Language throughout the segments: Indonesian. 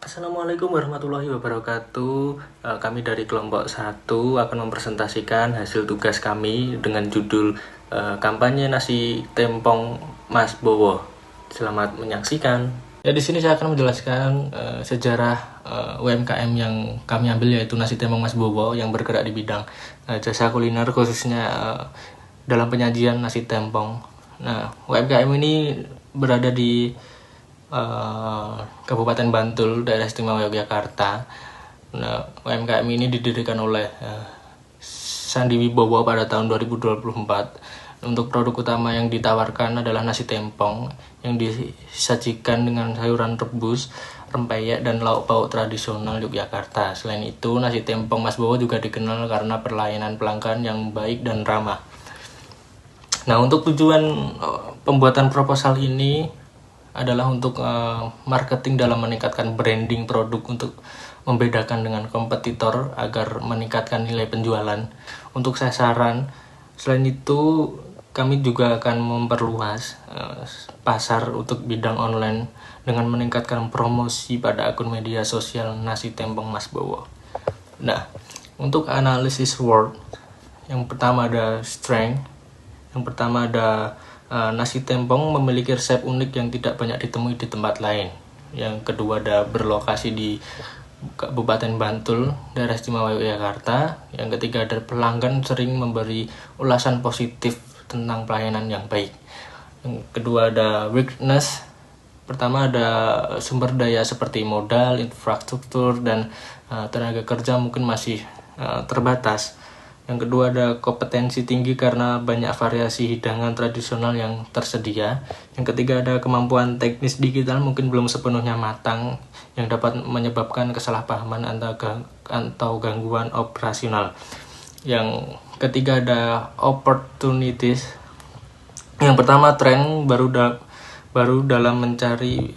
Assalamualaikum warahmatullahi wabarakatuh. Kami dari kelompok 1 akan mempresentasikan hasil tugas kami dengan judul kampanye nasi tempong Mas Bowo. Selamat menyaksikan. Ya, di sini saya akan menjelaskan sejarah UMKM yang kami ambil, yaitu nasi tempong Mas Bowo yang bergerak di bidang jasa kuliner, khususnya dalam penyajian nasi tempong. Nah, UMKM ini berada di Kabupaten Bantul, Daerah Istimewa Yogyakarta. Nah, UMKM ini didirikan oleh Sandi Wibowo pada tahun 2024. Untuk produk utama yang ditawarkan adalah nasi tempong yang disajikan dengan sayuran rebus, rempeyek, dan lauk pauk tradisional Yogyakarta. Selain itu, nasi tempong Mas Bowo juga dikenal karena pelayanan pelanggan yang baik dan ramah. Nah, untuk tujuan pembuatan proposal ini adalah untuk marketing dalam meningkatkan branding produk untuk membedakan dengan kompetitor agar meningkatkan nilai penjualan untuk sasaran. Selain itu, kami juga akan memperluas pasar untuk bidang online dengan meningkatkan promosi pada akun media sosial nasi tempong Mas Bowo. Nah, untuk analisis SWOT, yang pertama ada strength. Yang pertama ada nasi tempong memiliki resep unik yang tidak banyak ditemui di tempat lain. Yang kedua ada berlokasi di Kabupaten Bantul, Daerah Istimewa Yogyakarta. Yang ketiga ada pelanggan sering memberi ulasan positif tentang pelayanan yang baik. Yang kedua ada weakness. Pertama ada sumber daya seperti modal, infrastruktur, dan tenaga kerja mungkin masih terbatas. Yang kedua ada kompetensi tinggi karena banyak variasi hidangan tradisional yang tersedia. Yang ketiga ada kemampuan teknis digital mungkin belum sepenuhnya matang yang dapat menyebabkan kesalahpahaman atau gangguan operasional. Yang ketiga ada opportunities. Yang pertama tren baru dalam mencari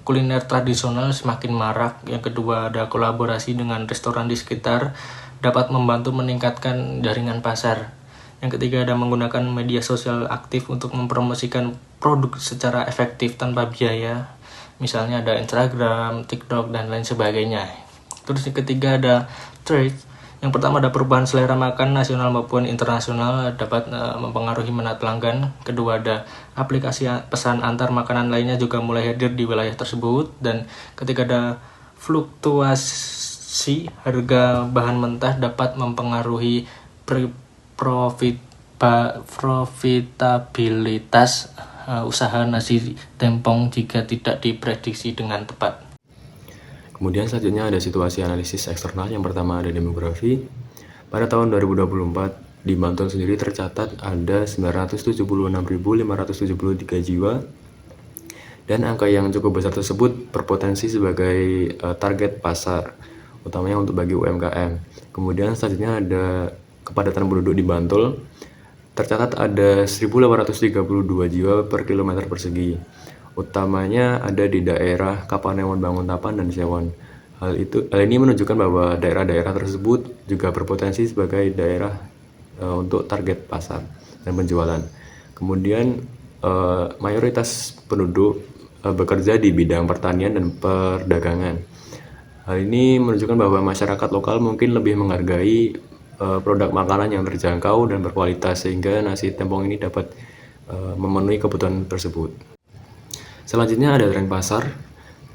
kuliner tradisional semakin marak. Yang kedua ada kolaborasi dengan restoran di sekitar dapat membantu meningkatkan jaringan pasar. Yang ketiga ada menggunakan media sosial aktif untuk mempromosikan produk secara efektif tanpa biaya. Misalnya ada Instagram, TikTok, dan lain sebagainya. Terus yang ketiga ada trade. Yang pertama ada perubahan selera makan nasional maupun internasional dapat mempengaruhi minat pelanggan. Kedua ada aplikasi pesan antar makanan lainnya juga mulai hadir di wilayah tersebut. Dan ketiga ada fluktuasi harga bahan mentah dapat mempengaruhi profitabilitas usaha nasi tempong jika tidak diprediksi dengan tepat. Kemudian selanjutnya ada situasi analisis eksternal. Yang pertama ada demografi. Pada tahun 2024 di Bantul sendiri tercatat ada 976.573 jiwa, dan angka yang cukup besar tersebut berpotensi sebagai target pasar, utamanya untuk bagi UMKM. Kemudian selanjutnya ada kepadatan penduduk di Bantul. Tercatat ada 1.832 jiwa per kilometer persegi. Utamanya ada di daerah Kapanewon, Banguntapan, dan Sewon. Hal ini menunjukkan bahwa daerah-daerah tersebut juga berpotensi sebagai daerah untuk target pasar dan penjualan. Kemudian mayoritas penduduk bekerja di bidang pertanian dan perdagangan. Hal ini menunjukkan bahwa masyarakat lokal mungkin lebih menghargai produk makanan yang terjangkau dan berkualitas, sehingga nasi tempong ini dapat memenuhi kebutuhan tersebut. Selanjutnya ada tren pasar.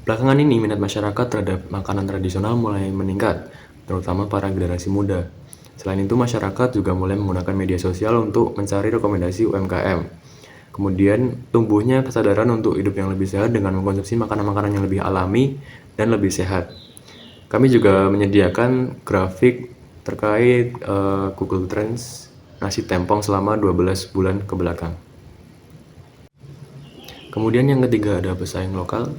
Belakangan ini minat masyarakat terhadap makanan tradisional mulai meningkat, terutama para generasi muda. Selain itu, masyarakat juga mulai menggunakan media sosial untuk mencari rekomendasi UMKM. Kemudian tumbuhnya kesadaran untuk hidup yang lebih sehat dengan mengkonsumsi makanan-makanan yang lebih alami dan lebih sehat. Kami juga menyediakan grafik terkait Google Trends nasi tempong selama 12 bulan ke belakang. Kemudian yang ketiga ada pesaing lokal.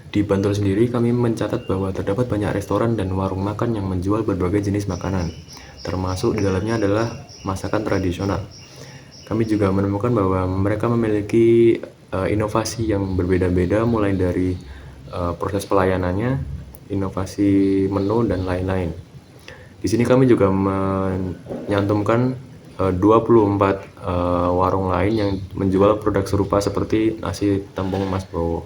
Di Bantul sendiri kami mencatat bahwa terdapat banyak restoran dan warung makan yang menjual berbagai jenis makanan, termasuk di dalamnya adalah masakan tradisional. Kami juga menemukan bahwa mereka memiliki inovasi yang berbeda-beda, mulai dari proses pelayanannya, inovasi menu, dan lain-lain. Di sini kami juga menyantumkan 24 warung lain yang menjual produk serupa seperti nasi tempong Mas Bowo.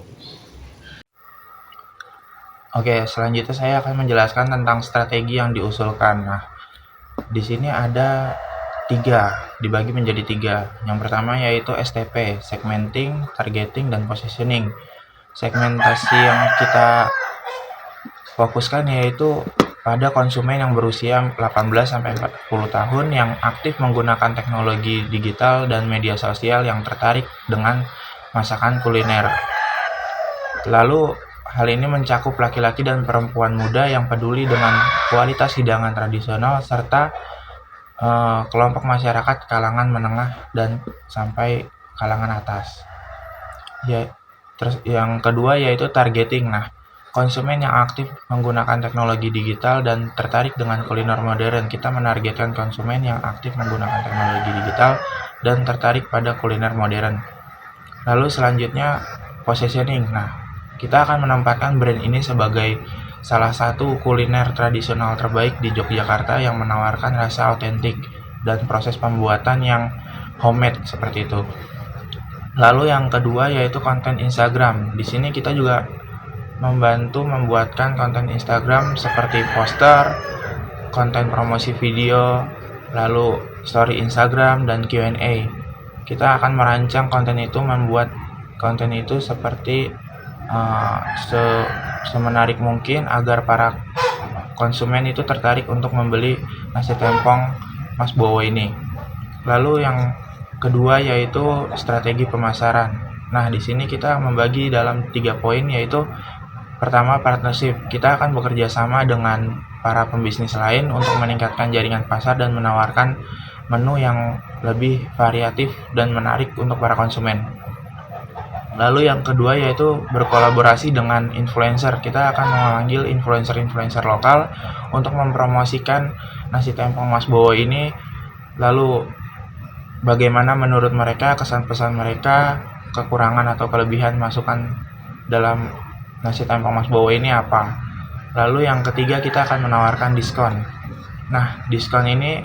Oke, selanjutnya saya akan menjelaskan tentang strategi yang diusulkan. Nah, di sini ada dibagi menjadi tiga. Yang pertama yaitu STP, segmenting, targeting, dan positioning. Segmentasi yang kita fokuskan yaitu pada konsumen yang berusia 18-40 tahun yang aktif menggunakan teknologi digital dan media sosial yang tertarik dengan masakan kuliner. Lalu, hal ini mencakup laki-laki dan perempuan muda yang peduli dengan kualitas hidangan tradisional serta kelompok masyarakat kalangan menengah dan sampai kalangan atas. Ya, terus yang kedua yaitu targeting. Nah, konsumen yang aktif menggunakan teknologi digital dan tertarik dengan kuliner modern. Kita menargetkan konsumen yang aktif menggunakan teknologi digital dan tertarik pada kuliner modern. Lalu selanjutnya positioning. Nah, kita akan menempatkan brand ini sebagai salah satu kuliner tradisional terbaik di Yogyakarta yang menawarkan rasa otentik dan proses pembuatan yang homemade seperti itu. Lalu yang kedua yaitu konten Instagram. Di sini kita juga membantu membuatkan konten Instagram seperti poster, konten promosi video, lalu story Instagram dan Q&A. Kita akan merancang konten itu, membuat konten itu seperti semenarik mungkin agar para konsumen itu tertarik untuk membeli nasi tempong Mas Bowo ini. Lalu yang kedua yaitu strategi pemasaran. Nah, di sini kita membagi dalam 3 poin yaitu pertama partnership. Kita akan bekerja sama dengan para pembisnis lain untuk meningkatkan jaringan pasar dan menawarkan menu yang lebih variatif dan menarik untuk para konsumen. Lalu yang kedua yaitu berkolaborasi dengan influencer. Kita akan memanggil influencer-influencer lokal untuk mempromosikan nasi tempong Mas Bowo ini. Lalu bagaimana menurut mereka, kesan pesan mereka, kekurangan atau kelebihan masukan dalam nasi tempong Mas Bowo ini apa. Lalu yang ketiga kita akan menawarkan diskon. Nah, diskon ini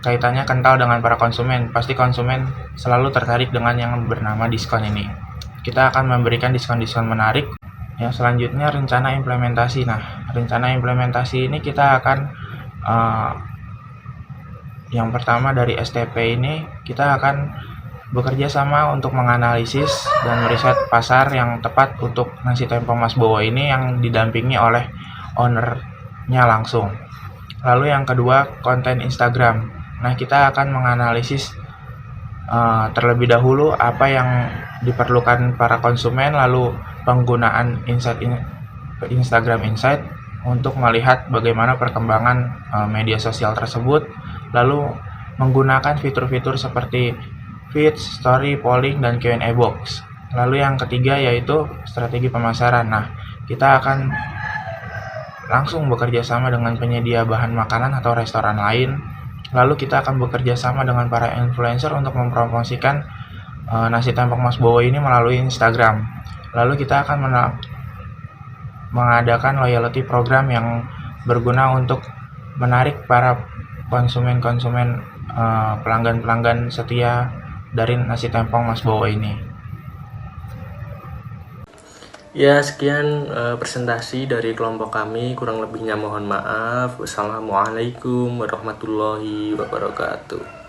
kaitannya kental dengan para konsumen. Pasti konsumen selalu tertarik dengan yang bernama diskon ini. Kita akan memberikan diskon-diskon menarik. Yang selanjutnya rencana implementasi. Nah, rencana implementasi ini kita akan yang pertama dari STP ini kita akan bekerja sama untuk menganalisis dan meriset pasar yang tepat untuk nasi tempong Mas Bowo ini yang didampingi oleh ownernya langsung. Lalu yang kedua konten Instagram. Nah, kita akan menganalisis terlebih dahulu apa yang diperlukan para konsumen, lalu penggunaan Instagram Insight untuk melihat bagaimana perkembangan media sosial tersebut, lalu menggunakan fitur-fitur seperti feeds, story, polling, dan Q&A box. Lalu yang ketiga yaitu strategi pemasaran. Nah, kita akan langsung bekerja sama dengan penyedia bahan makanan atau restoran lain. Lalu kita akan bekerja sama dengan para influencer untuk mempromosikan nasi tempong Mas Bowo ini melalui Instagram. Lalu kita akan mengadakan loyalty program yang berguna untuk menarik para konsumen-konsumen pelanggan-pelanggan setia dari nasi tempong Mas Bowo ini. Ya, sekian presentasi dari kelompok kami. Kurang lebihnya mohon maaf. Wassalamualaikum warahmatullahi wabarakatuh.